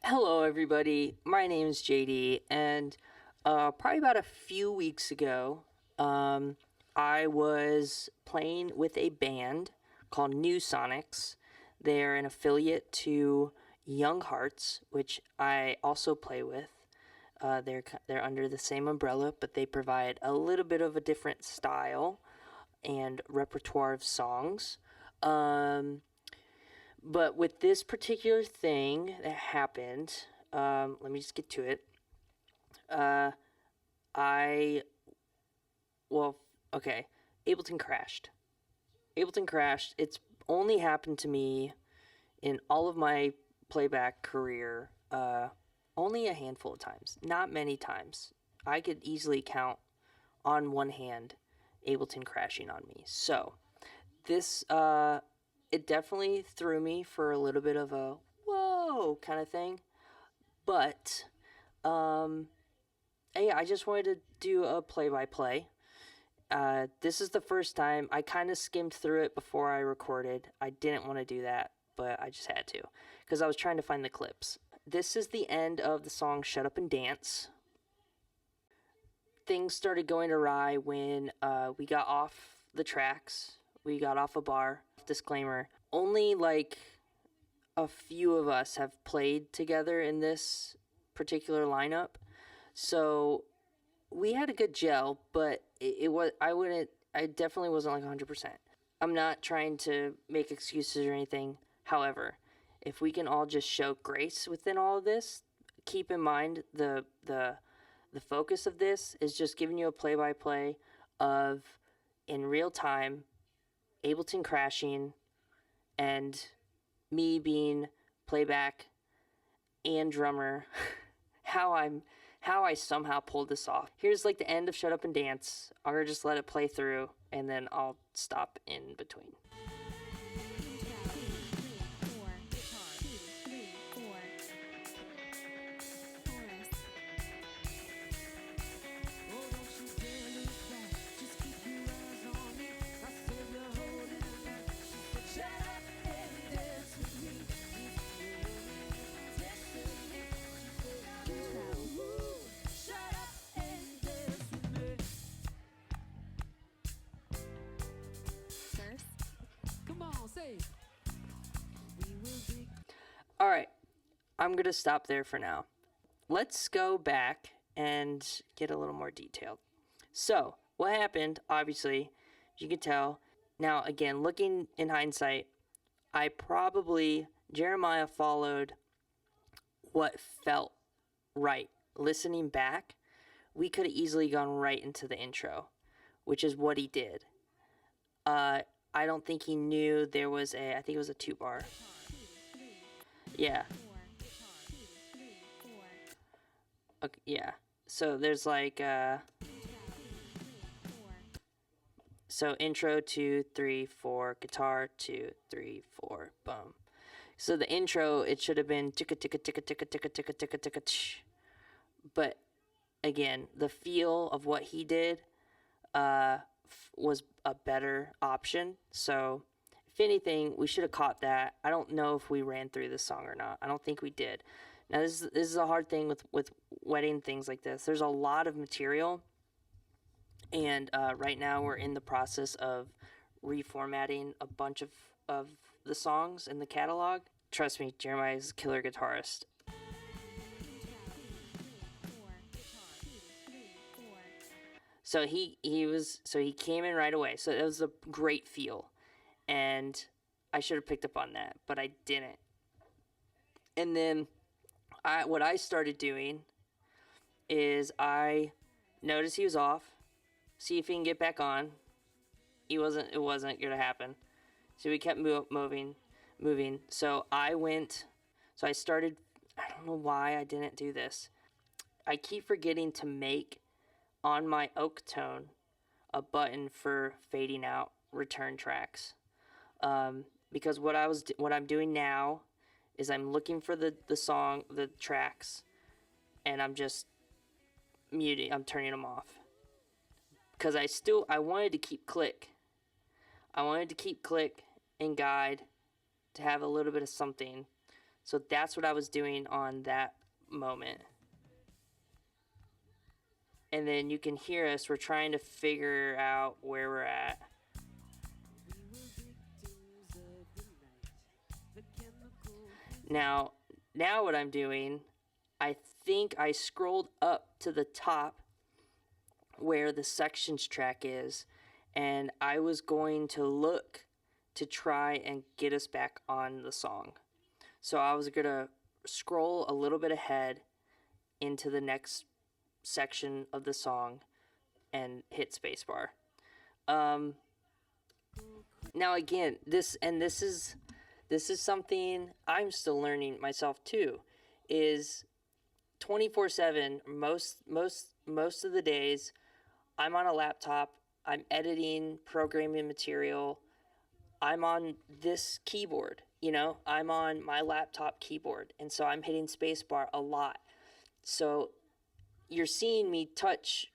Hello, everybody. My name is JD, and probably about a few weeks ago, I was playing with a band called New Sonics. They're an affiliate to Young Hearts, which I also play with. They're under the same umbrella, but they provide a little bit of a different style and repertoire of songs. But with this particular thing that happened, let me just get to it. Uh, I, well, okay. Ableton crashed. Ableton crashed. It's only happened to me in all of my playback career, only a handful of times. Not many times. I could easily count on one hand Ableton crashing on me. So, this, it definitely threw me for a little bit of a whoa kind of thing. But hey, I just wanted to do a play-by-play. This is the first time I kind of skimmed through it before I recorded. I didn't want to do that, but I just had to because I was trying to find the clips. This is the end of the song "Shut Up and Dance." Things started going awry when we got off the tracks. We got off a bar. Disclaimer: only like a few of us have played together in this particular lineup. So we had a good gel, but I definitely wasn't like 100%. I'm not trying to make excuses or anything. However, if we can all just show grace within all of this, keep in mind the focus of this is just giving you a play-by-play of in real time Ableton crashing and me being playback and drummer. how I somehow pulled this off. Here's like the end of Shut Up and Dance. I'm gonna just let it play through and then I'll stop in between. All right, I'm gonna stop there for now. Let's go back and get a little more detailed. So, what happened, obviously, as you can tell, now again, looking in hindsight, Jeremiah followed what felt right. Listening back, we could have easily gone right into the intro, which is what he did. I don't think he knew there was I think it was a 2-bar. Yeah. Okay, yeah. So there's like, so intro 2, 3, 4, guitar 2, 3, 4, boom. So the intro, it should have been ticka ticka ticka ticka ticka ticka ticka ticka tsh. But again, the feel of what he did was a better option. So if anything, we should have caught that. I don't know if we ran through this song or not. I don't think we did. Now this is a hard thing with wedding things like this. There's a lot of material, and right now we're in the process of reformatting a bunch of the songs in the catalog. Trust me, Jeremiah is a killer guitarist. So he came in right away. So it was a great feel, and I should have picked up on that, but I didn't. And then what I started doing is I noticed he was off, see if he can get back on. It wasn't gonna happen. So we kept moving. So I started, I don't know why I didn't do this. I keep forgetting to make on my oak tone a button for fading out return tracks. Because what I'm doing now is I'm looking for the tracks, and I'm just I'm turning them off. Because I wanted to keep click. I wanted to keep click and guide to have a little bit of something. So that's what I was doing on that moment. And then you can hear us. We're trying to figure out where we're at. Now what I'm doing, I think I scrolled up to the top where the sections track is, and I was going to look to try and get us back on the song. So I was going to scroll a little bit ahead into the next section of the song and hit spacebar. Now again, this is something I'm still learning myself too, is 24/7 most of the days I'm on a laptop, I'm editing, programming material, I'm on this keyboard, I'm on my laptop keyboard, and so I'm hitting spacebar a lot. So you're seeing me touch,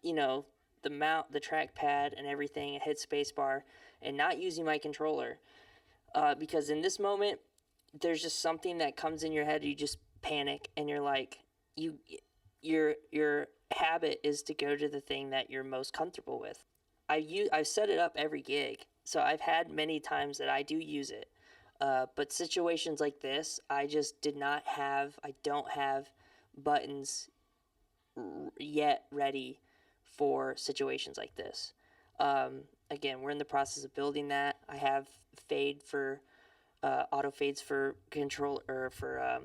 the trackpad and everything, and hit spacebar, and not using my controller, because in this moment, there's just something that comes in your head. You just panic, and you're like, your habit is to go to the thing that you're most comfortable with. I've set it up every gig, so I've had many times that I do use it. But situations like this, I just I don't have buttons yet ready for situations like this. Again, we're in the process of building that. I have auto fades for control, or for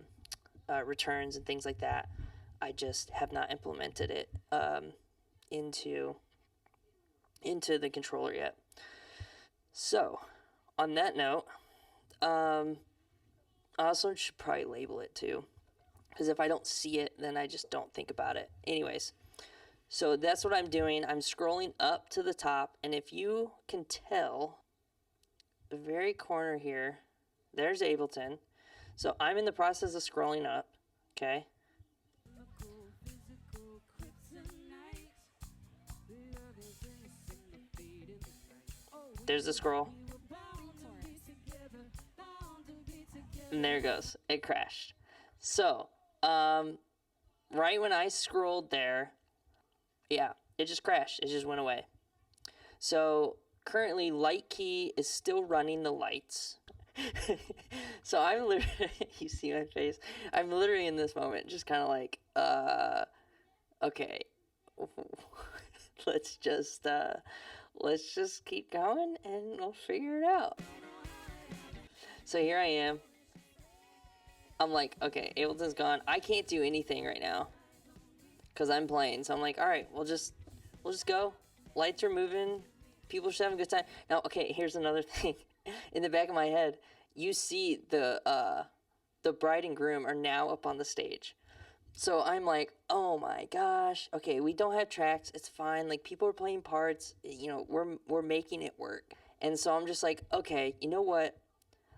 returns and things like that. I just have not implemented it into the controller yet. So, on that note, I also should probably label it too, because if I don't see it, then I just don't think about it. Anyways, so that's what I'm doing. I'm scrolling up to the top, and if you can tell, the very corner here, there's Ableton. So I'm in the process of scrolling up, okay? There's the scroll. And there it goes. It crashed. So, right when I scrolled there, yeah, it just crashed. It just went away. So, currently, Light Key is still running the lights. So, I'm literally, you see my face? I'm literally in this moment just kind of like, okay, let's just keep going and we'll figure it out. So here I am. I'm like, okay, Ableton's gone. I can't do anything right now because I'm playing. So I'm like, all right, we'll just go. Lights are moving. People should have a good time. Now, okay, here's another thing. In the back of my head, you see the bride and groom are now up on the stage. So I'm like, oh my gosh. Okay, we don't have tracks. It's fine. Like, people are playing parts. We're making it work. And so I'm just like, okay, you know what?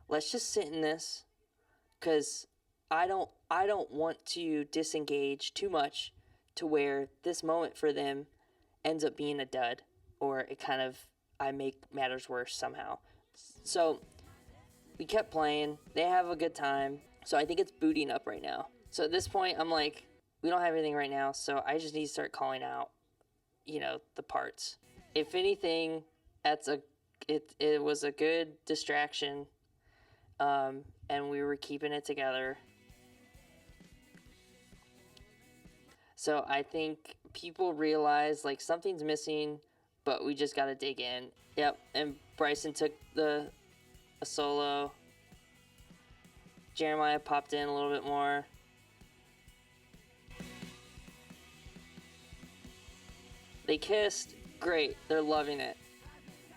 Let's just sit in this, because I don't want to disengage too much to where this moment for them ends up being a dud, or I make matters worse somehow. So we kept playing. They have a good time. So I think it's booting up right now. So at this point, I'm like, we don't have anything right now, so I just need to start calling out, the parts. If anything, it was a good distraction, and we were keeping it together. So I think people realize, like, something's missing, but we just got to dig in. Yep, and Bryson took a solo. Jeremiah popped in a little bit more. They kissed. Great. They're loving it.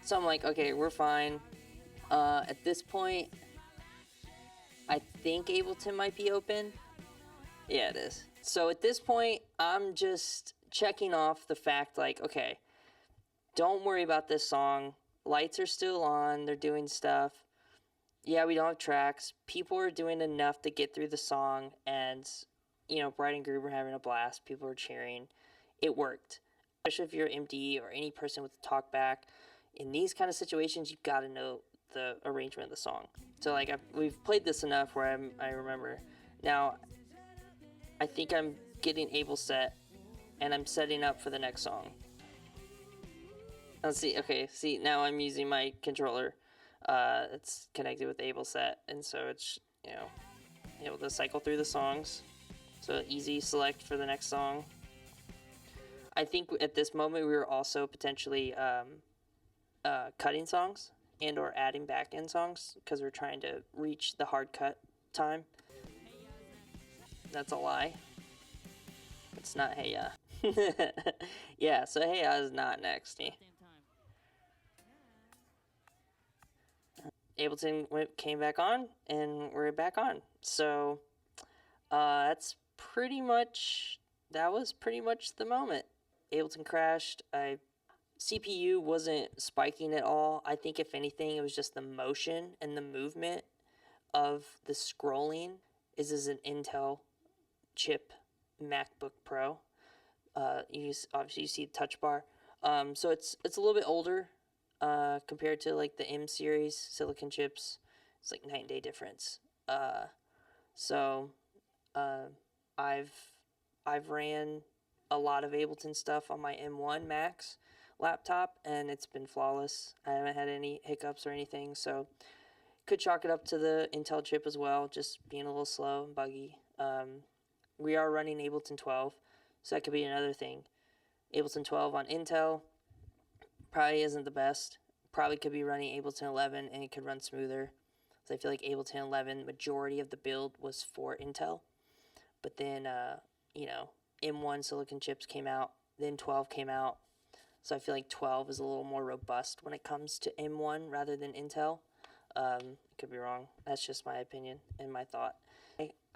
So I'm like, okay, we're fine. At this point, I think Ableton might be open. Yeah, it is. So at this point, I'm just checking off the fact, like, okay, don't worry about this song. Lights are still on. They're doing stuff. Yeah, we don't have tracks. People are doing enough to get through the song, and, bride and groom are having a blast. People are cheering. It worked. Especially if you're MD or any person with a talk back. In these kind of situations, you've got to know the arrangement of the song. So like we've played this enough where I remember. Now, I think I'm getting able set, and I'm setting up for the next song. Let's see. Okay, see, now I'm using my controller. It's connected with able set, and so it's, you know, able to cycle through the songs. So easy select for the next song. I think at this moment we were also potentially cutting songs and or adding back in songs because we're trying to reach the hard cut time. That's a lie. It's not Hey Ya. Yeah, so Hey Ya is not next. Ableton came back on, and we're back on. So that was pretty much the moment. Ableton crashed. CPU wasn't spiking at all. I think if anything, it was just the motion and the movement of the scrolling. This is an Intel chip MacBook Pro. Obviously you see the touch bar. So it's a little bit older compared to like the M series silicon chips. It's like night and day difference. I've ran a lot of Ableton stuff on my M1 Max laptop, and it's been flawless. I haven't had any hiccups or anything, so could chalk it up to the Intel chip as well, just being a little slow and buggy. We are running Ableton 12, so that could be another thing. Ableton 12 on Intel probably isn't the best. Probably could be running Ableton 11 and it could run smoother. So I feel like Ableton 11, majority of the build was for Intel. But then, M1 silicon chips came out, then 12 came out. So I feel like 12 is a little more robust when it comes to M1 rather than Intel. Could be wrong. That's just my opinion and my thought.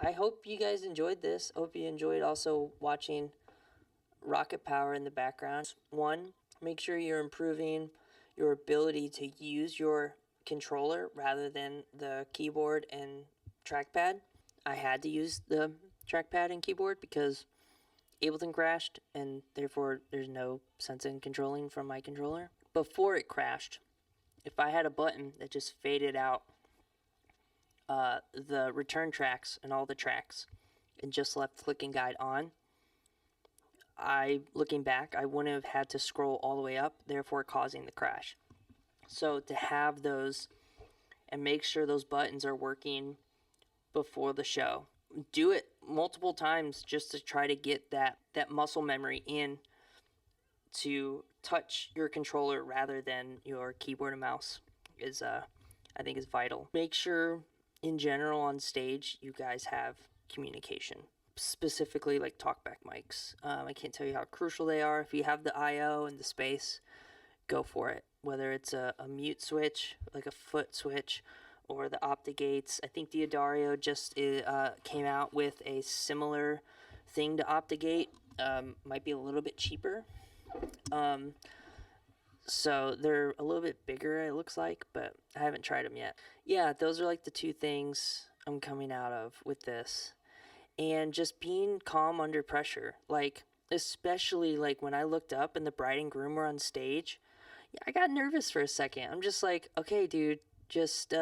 I hope you guys enjoyed this. I hope you enjoyed also watching Rocket Power in the background. One, make sure you're improving your ability to use your controller rather than the keyboard and trackpad. I had to use the trackpad and keyboard because Ableton crashed, and therefore there's no sense in controlling from my controller. Before it crashed, if I had a button that just faded out the return tracks and all the tracks and just left clicking guide on, looking back, I wouldn't have had to scroll all the way up, therefore causing the crash. So to have those and make sure those buttons are working before the show. Do it multiple times just to try to get that muscle memory in to touch your controller rather than your keyboard and mouse is I think is vital. Make sure in general on stage you guys have communication, specifically like talkback mics. I can't tell you how crucial they are. If you have the IO and the space, go for it. Whether it's a mute switch, like a foot switch, or the OptiGates. I think the Audario just came out with a similar thing to OptiGate. Might be a little bit cheaper. So they're a little bit bigger, it looks like, but I haven't tried them yet. Yeah, those are like the two things I'm coming out of with this. And just being calm under pressure. Like, especially like when I looked up and the bride and groom were on stage, yeah, I got nervous for a second. I'm just like, okay, dude, just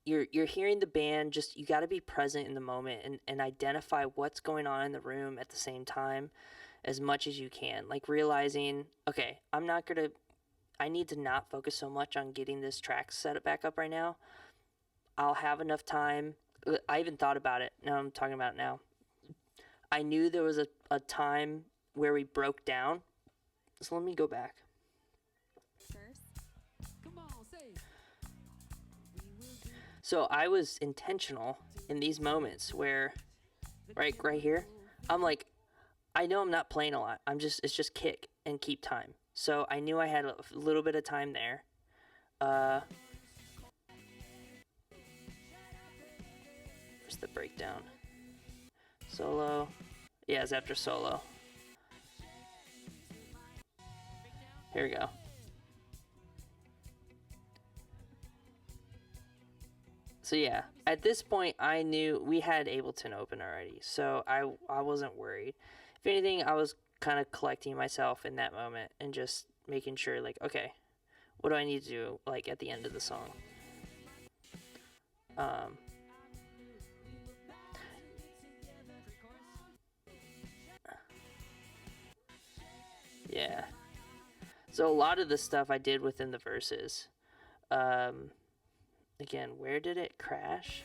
you're hearing the band, just you got to be present in the moment and identify what's going on in the room at the same time as much as you can. Like realizing, okay, I need to not focus so much on getting this track set back up right now. I'll have enough time. I even thought about it. Now I'm talking about it now. I knew there was a time where we broke down. So let me go back. So I was intentional in these moments where, right here, I'm like, I know I'm not playing a lot. It's just kick and keep time. So I knew I had a little bit of time there. Where's the breakdown? Solo. Yeah, it's after solo. Here we go. So yeah, at this point I knew we had Ableton open already, so I wasn't worried. If anything, I was kind of collecting myself in that moment and just making sure, like, okay, What do I need to do, like, at the end of the song? Yeah. So a lot of the stuff I did within the verses. Again, where did it crash?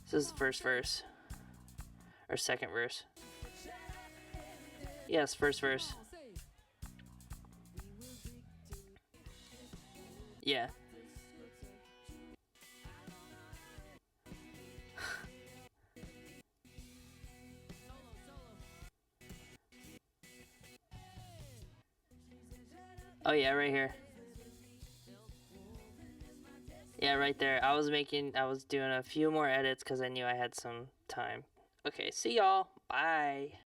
This is the first verse. Or second verse. Yes, first verse. Yeah. Oh yeah, right here. Yeah, right there. I was doing a few more edits because I knew I had some time. Okay, see y'all. Bye.